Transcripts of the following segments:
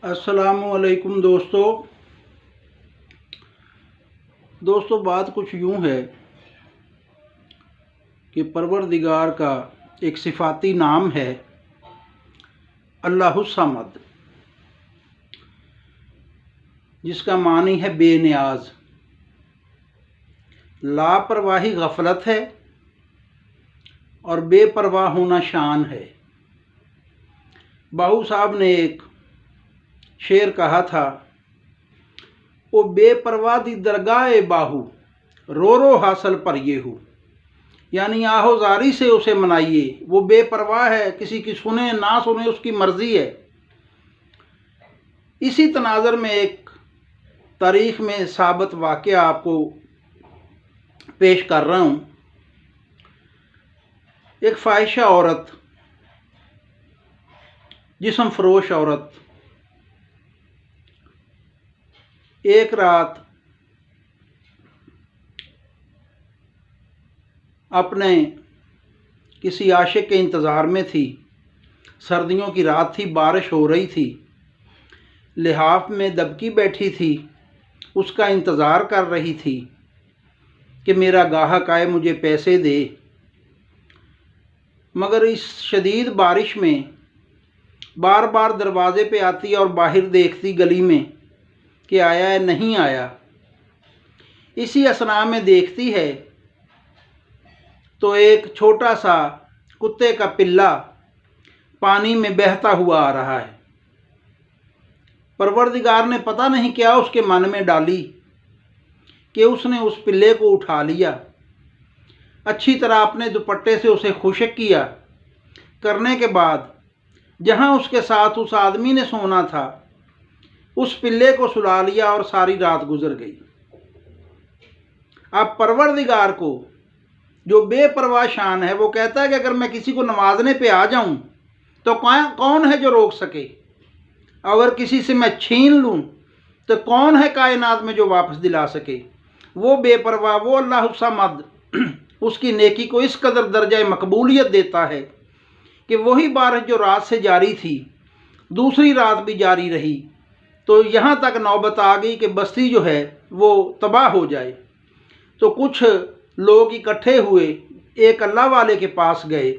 अस्सलामुअलैकुम दोस्तों, बात कुछ यूँ है कि परवरदिगार का एक सिफाती नाम है अल्लाहुस समद, जिसका मानी है बेनियाज। लापरवाही गफलत है और बेपरवाह होना शान है। बाहू साहब ने एक शेर कहा था, वो बेपरवाह दी दरगाह बाहू रो रो हासिल पर ये हूँ, यानी आहोजारी से उसे मनाइए। वो बेपरवाह है, किसी की सुने ना सुने उसकी मर्जी है। इसी तनाज़र में एक तारीख़ में साबित वाक़या आपको पेश कर रहा हूँ। एक फ़ाहिशा औरत, जिस्म फरोश औरत, एक रात अपने किसी आशिक के इंतज़ार में थी। सर्दियों की रात थी, बारिश हो रही थी। लिहाफ में दबकी बैठी थी, उसका इंतज़ार कर रही थी कि मेरा गाहक आए, मुझे पैसे दे। मगर इस शदीद बारिश में बार बार दरवाज़े पे आती और बाहर देखती गली में कि आया है नहीं आया। इसी असना में देखती है तो एक छोटा सा कुत्ते का पिल्ला पानी में बहता हुआ आ रहा है। परवरदिगार ने पता नहीं क्या उसके मन में डाली कि उसने उस पिल्ले को उठा लिया, अच्छी तरह अपने दुपट्टे से उसे खुशक किया। करने के बाद जहां उसके साथ उस आदमी ने सोना था, उस पिल्ले को सुला लिया और सारी रात गुजर गई। अब परवरदिगार को जो बेपरवाह शान है, वो कहता है कि अगर मैं किसी को नवाजने पे आ जाऊं तो कौन है जो रोक सके। अगर किसी से मैं छीन लूं तो कौन है कायनात में जो वापस दिला सके। वो बेपरवाह, वो अल्लाह समद, उसकी नेकी को इस कदर दर्जा मकबूलियत देता है कि वही बारिश जो रात से जारी थी, दूसरी रात भी जारी रही। तो यहाँ तक नौबत आ गई कि बस्ती जो है वो तबाह हो जाए। तो कुछ लोग इकट्ठे हुए, एक अल्लाह वाले के पास गए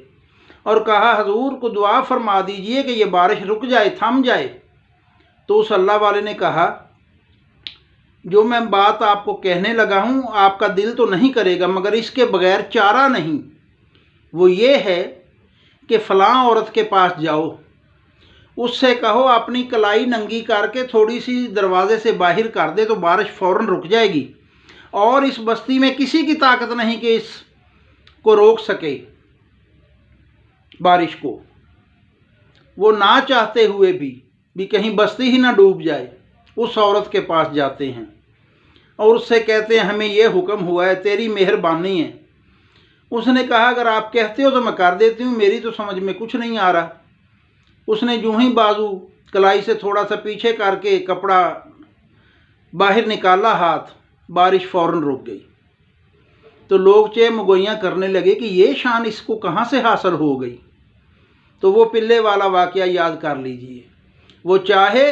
और कहा, हजूर को दुआ फरमा दीजिए कि ये बारिश रुक जाए, थम जाए। तो उस अल्लाह वाले ने कहा, जो मैं बात आपको कहने लगा हूँ आपका दिल तो नहीं करेगा, मगर इसके बगैर चारा नहीं। वो ये है कि फ़लाँ औरत के पास जाओ, उससे कहो अपनी कलाई नंगी करके थोड़ी सी दरवाजे से बाहर कर दे तो बारिश फ़ौरन रुक जाएगी। और इस बस्ती में किसी की ताकत नहीं कि इसको रोक सके बारिश को। वो ना चाहते हुए भी कहीं बस्ती ही ना डूब जाए, उस औरत के पास जाते हैं और उससे कहते हैं, हमें यह हुक्म हुआ है, तेरी मेहरबानी है। उसने कहा, अगर आप कहते हो तो मैं कर देती हूँ, मेरी तो समझ में कुछ नहीं आ रहा। उसने यूं ही बाजू कलाई से थोड़ा सा पीछे करके कपड़ा बाहर निकाला, हाथ, बारिश फ़ौरन रुक गई। तो लोग चे मगोइयाँ करने लगे कि ये शान इसको कहाँ से हासिल हो गई। तो वो पिल्ले वाला वाक़या याद कर लीजिए। वो चाहे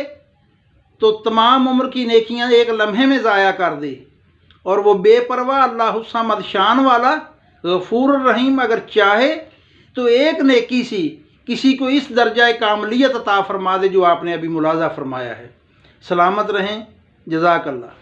तो तमाम उम्र की नेकियां एक लम्हे में ज़ाया कर दे, और वो बेपरवाह अल्लाह समद शान वाला गफूर रहीम अगर चाहे तो एक नेकी सी किसी को इस दर्जा कामलियत अता फरमा दे जो आपने अभी मुलाजा फरमाया है। सलामत रहें। जज़ाकल्लाह।